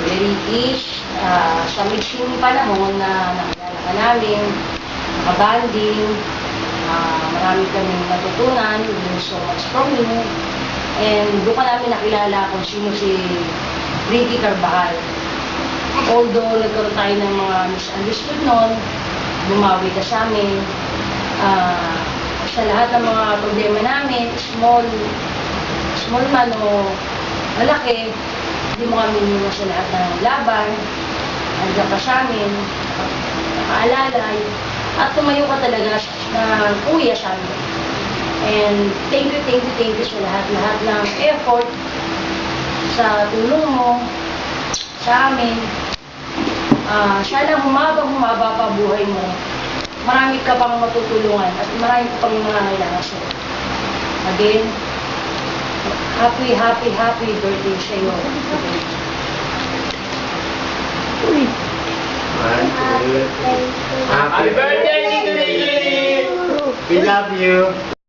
very rich. Sa mixing panahon na nakilala ka namin, nakabanding, marami kaming natutunan, you learn so much from you. And doon ka namin nakilala kung sino si Ricky Carvajal. Although nagkaroon tayo ng mga misunderstood noon, bumawi ka sa amin. Sa lahat ng mga problema namin, small man o malaki, hindi mo kami iniwan sa lahat ng laban. Andiyan ka sa amin, nakaalalay, at tumayo ka talaga na kuya sa amin. And thank you sa lahat ng effort, sa tulong mo sa amin. Sana humaba pa buhay mo. Marami ka pang matutulungan at marami ka pang mangangailangan sa'yo. Again, happy birthday sa'yo. Happy birthday, Ricky! We love you.